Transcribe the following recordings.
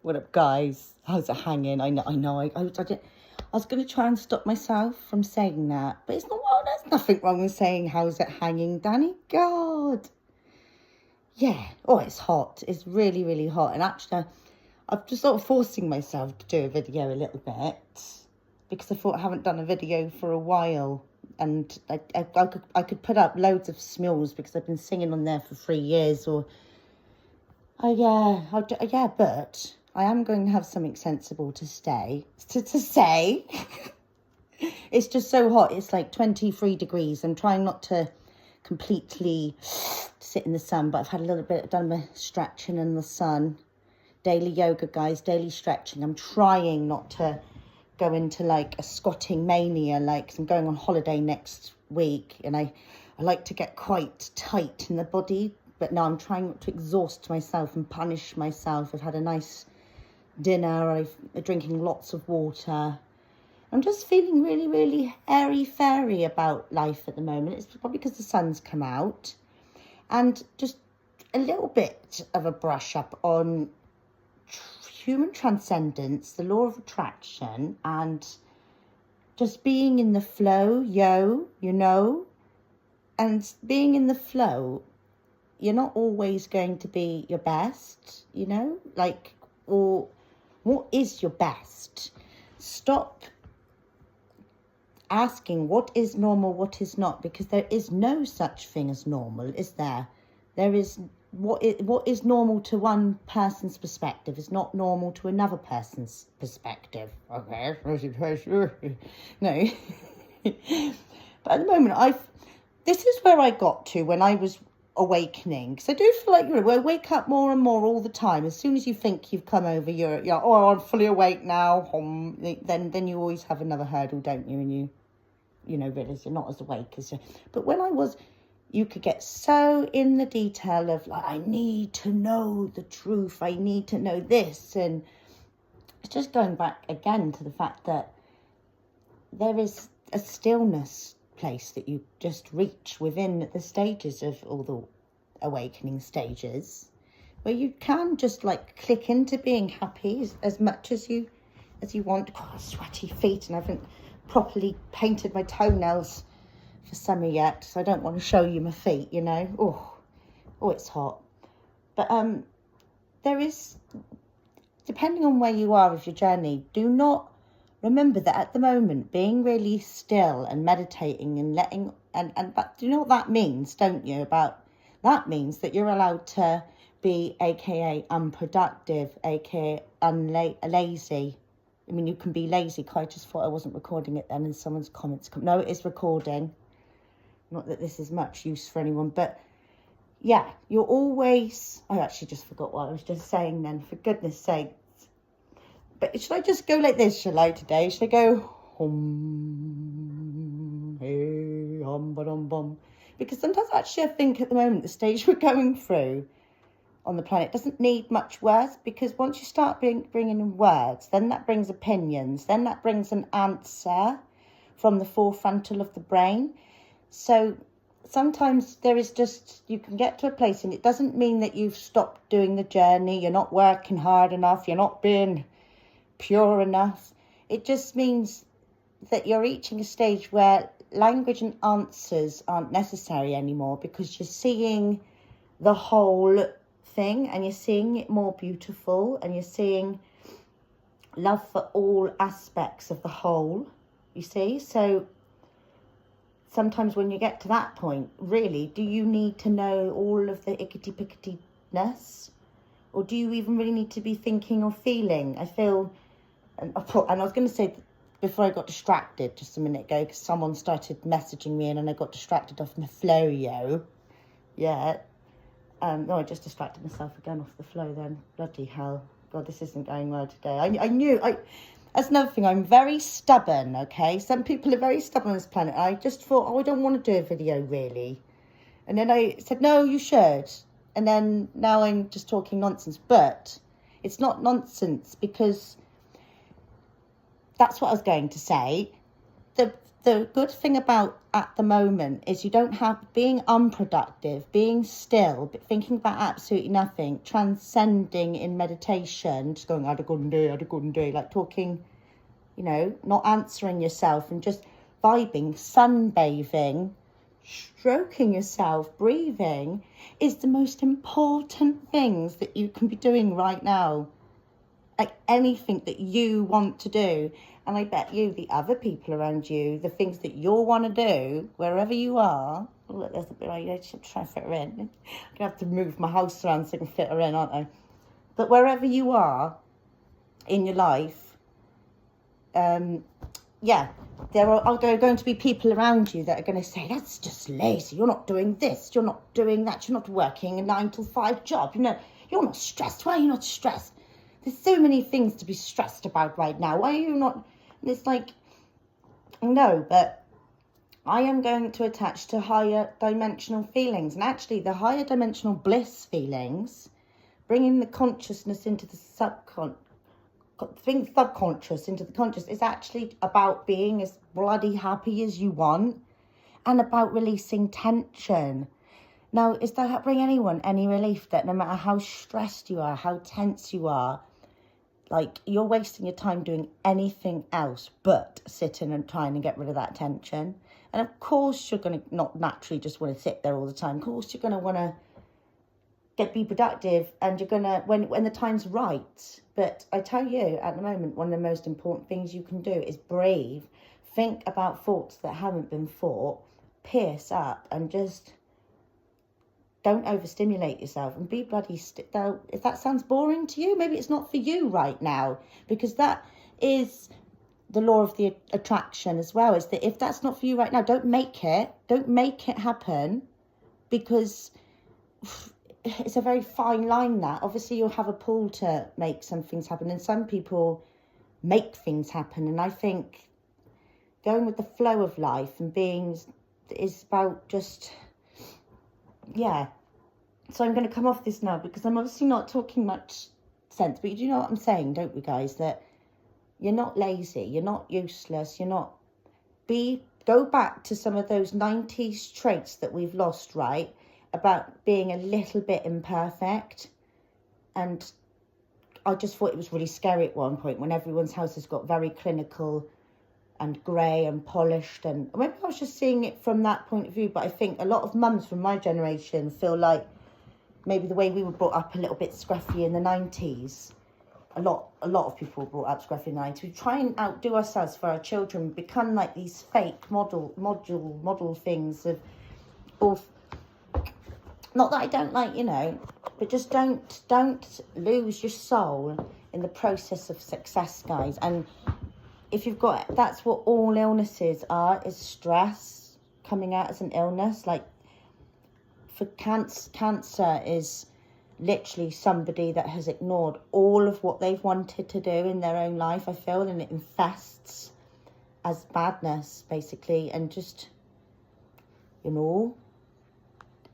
What up, guys? How's it hanging? I know. I was going to try and stop myself from saying that, but it's not. Well, there's nothing wrong with saying how's it hanging, Danny. God. Yeah. Oh, it's hot. It's really, really hot. And actually, I've just sort of forcing myself to do a video a little bit because I thought I haven't done a video for a while, and I could put up loads of smells because I've been singing on there for 3 years or. But I am going to have something sensible to say. It's just so hot. It's like 23 degrees. I'm trying not to completely sit in the sun, but I've had a little bit, done my stretching in the sun. Daily yoga, guys, daily stretching. I'm trying not to go into like a squatting mania, like I'm going on holiday next week, and I like to get quite tight in the body. But now I'm trying not to exhaust myself and punish myself. I've had a nice dinner. I'm drinking lots of water. I'm just feeling really, really airy-fairy about life at the moment. It's probably because the sun's come out. And just a little bit of a brush up on human transcendence, the law of attraction, and just being in the flow, and being in the flow. You're not always going to be your best, or what is your best? Stop asking what is normal, what is not, because there is no such thing as normal, is there? There is what is normal to one person's perspective is not normal to another person's perspective. Okay, no. But at the moment, this is where I got to when I was awakening, because I do feel like we wake up more and more all the time. As soon as you think you've come over, you're I'm fully awake now. Then you always have another hurdle, don't you? And you realise you're not as awake as you. But when I was, you could get so in the detail of like, I need to know the truth. I need to know this, and it's just going back again to the fact that there is a stillness place that you just reach within the stages of all the awakening stages, where you can just like click into being happy as much as you want. God, sweaty feet, and I haven't properly painted my toenails for summer yet, so I don't want to show you my feet, oh it's hot. But there is, depending on where you are with your journey, do not remember that at the moment, being really still and meditating and letting, but do you know what that means, don't you? That means that you're allowed to be aka unproductive, aka lazy. I mean, you can be lazy. I just thought I wasn't recording it then, and someone's comments come. No, it is recording. Not that this is much use for anyone, but yeah, you're always. I actually just forgot what I was just saying then. For goodness sake. But should I just go like this, shall I, today? Should I go, hum, hey, hum, ba-dum, bum? Because sometimes actually I think at the moment, the stage we're going through on the planet doesn't need much words, because once you start bringing in words, then that brings opinions, then that brings an answer from the forefrontal of the brain. So sometimes there is just, you can get to a place, and it doesn't mean that you've stopped doing the journey, you're not working hard enough, you're not being pure enough. It just means that you're reaching a stage where language and answers aren't necessary anymore, because you're seeing the whole thing, and you're seeing it more beautiful, and you're seeing love for all aspects of the whole, you see. So sometimes when you get to that point, really, do you need to know all of the ickety-pickety-ness, or do you even really need to be thinking or feeling? I feel. And I was going to say, before I got distracted just a minute ago, because someone started messaging me and I got distracted off my flow, Yeah. No, I just distracted myself again off the flow then. Bloody hell. God, this isn't going well today. That's another thing. I'm very stubborn, okay? Some people are very stubborn on this planet. I just thought, I don't want to do a video, really. And then I said, no, you should. And then now I'm just talking nonsense. But it's not nonsense, because that's what I was going to say. The the good thing about at the moment is you don't have being unproductive, being still, thinking about absolutely nothing, transcending in meditation, just going, I had a good day, like talking, you know, not answering yourself and just vibing, sunbathing, stroking yourself, breathing is the most important things that you can be doing right now. Like anything that you want to do. And I bet you, the other people around you, the things that you'll want to do, wherever you are. Oh, look, there's a bit right, I should try to fit her in. I'm going to have to move my house around so I can fit her in, aren't I? But wherever you are in your life, there are going to be people around you that are going to say, that's just lazy. You're not doing this. You're not doing that. You're not working a 9 to 5 job. You know, you're not stressed. Why are you not stressed? There's so many things to be stressed about right now. Why are you not? And it's like, no, but I am going to attach to higher dimensional feelings. And actually, the higher dimensional bliss feelings, bringing the consciousness into the subconscious into the conscious, is actually about being as bloody happy as you want and about releasing tension. Now, is that bring anyone any relief that no matter how stressed you are, how tense you are, like you're wasting your time doing anything else but sitting and trying to get rid of that tension? And of course you're going to not naturally just want to sit there all the time. Of course you're going to want to be productive, and you're going to, when the time's right. But I tell you, at the moment, one of the most important things you can do is breathe, think about thoughts that haven't been thought, pierce up, and just don't overstimulate yourself and be bloody still. If that sounds boring to you, maybe it's not for you right now, because that is the law of the attraction as well, is that if that's not for you right now, don't make it happen, because it's a very fine line. That obviously you'll have a pull to make some things happen, and some people make things happen. And I think going with the flow of life and being is about just, yeah. So I'm going to come off this now, because I'm obviously not talking much sense, but you do know what I'm saying, don't we, guys? That you're not lazy, you're not useless, you're not. Go back to some of those 90s traits that we've lost, right? About being a little bit imperfect. And I just thought it was really scary at one point when everyone's houses got very clinical and grey and polished, and maybe I was just seeing it from that point of view. But I think a lot of mums from my generation feel like maybe the way we were brought up a little bit scruffy in the 90s. A lot of people were brought up scruffy in the 90s. We try and outdo ourselves for our children, become like these fake model things of both. Not that I don't like, you know, but just don't lose your soul in the process of success, guys. And if you've got, that's what all illnesses are, is stress coming out as an illness. Like for cancer is literally somebody that has ignored all of what they've wanted to do in their own life, I feel, and it infests as badness, basically. And just, you know,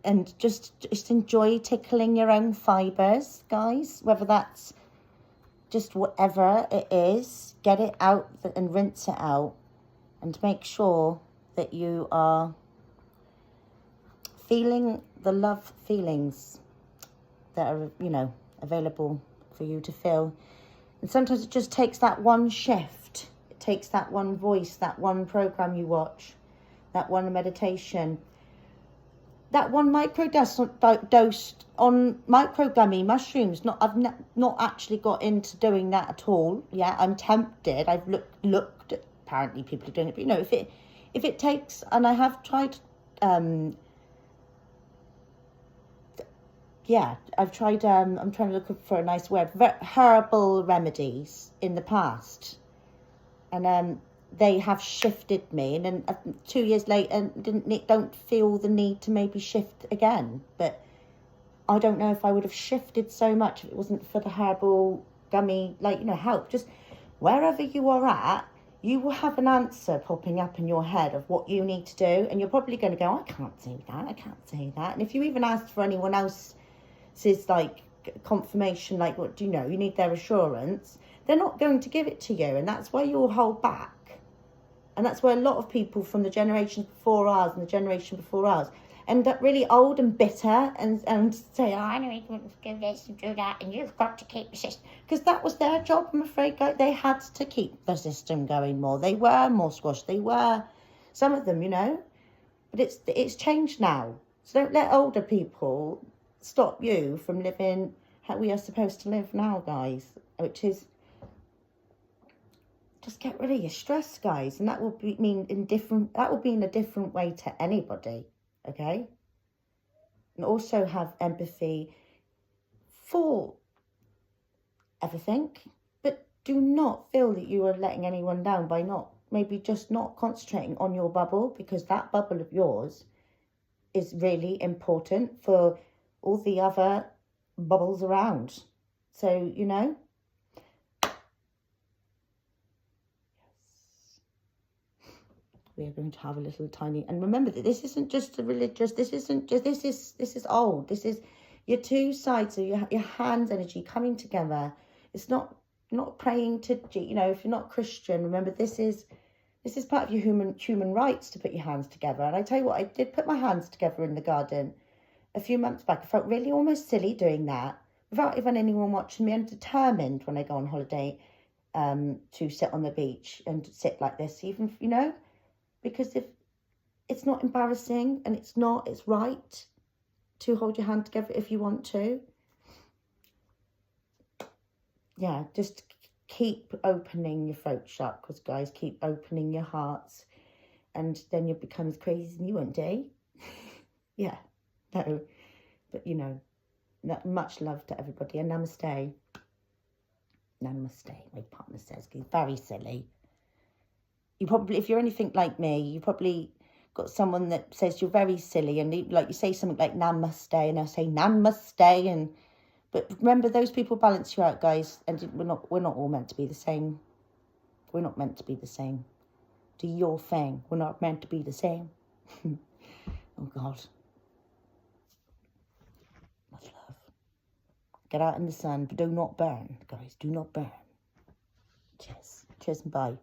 and just enjoy tickling your own fibres, guys, whether that's just whatever it is. Get it out and rinse it out, and make sure that you are feeling the love feelings that are, you know, available for you to feel. And sometimes it just takes that one shift. It takes that one voice, that one program you watch, that one meditation, that one dose on micro gummy mushrooms. I've not actually got into doing that at all. Yeah, I'm tempted. I've looked at, apparently people are doing it, but you know, if it takes, and I have tried. I've tried. I'm trying to look for a nice word. Herbal remedies in the past, and they have shifted me. And then 2 years later, don't feel the need to maybe shift again. But I don't know if I would have shifted so much if it wasn't for the herbal gummy, like, you know, help. Just wherever you are at, you will have an answer popping up in your head of what you need to do, and you're probably going to go, I can't say that. And if you even asked for anyone else's like confirmation, like, what do you know, you need their assurance, they're not going to give it to you, and that's why you'll hold back. And that's where a lot of people from the generations before ours and the generation before ours end up really old and bitter and say, oh, I know you want to do this and do that, and you've got to keep the system. Because that was their job, I'm afraid. They had to keep the system going more. They were more squashed. They were, some of them, you know. But it's changed now. So don't let older people stop you from living how we are supposed to live now, guys. Which is, just get rid of your stress, guys. And that will be in a different way to anybody. Okay, and also have empathy for everything, but do not feel that you are letting anyone down by maybe just not concentrating on your bubble, because that bubble of yours is really important for all the other bubbles around. So, you know, we are going to have a little tiny, and remember that this isn't just a religious, this is old. This is your two sides of your hands energy coming together. It's not praying to, you know, if you're not Christian, remember this is part of your human rights to put your hands together. And I tell you what, I did put my hands together in the garden a few months back. I felt really almost silly doing that without even anyone watching me. I'm determined when I go on holiday to sit on the beach and sit like this, even, you know, because if it's not embarrassing, and it's right to hold your hand together if you want to. Yeah, just keep opening your throat chakras, guys. Keep opening your hearts, and then you'll become as crazy as you one day. Yeah, no, but you know, much love to everybody, and namaste. Namaste, my partner says, he's very silly. You probably, if you're anything like me, you probably got someone that says you're very silly, and you say something like namaste, and they'll say namaste, but remember, those people balance you out, guys, and we're not all meant to be the same. We're not meant to be the same. Do your thing. We're not meant to be the same. Oh God. Much love. Get out in the sun, but do not burn, guys. Do not burn. Cheers. Cheers and bye.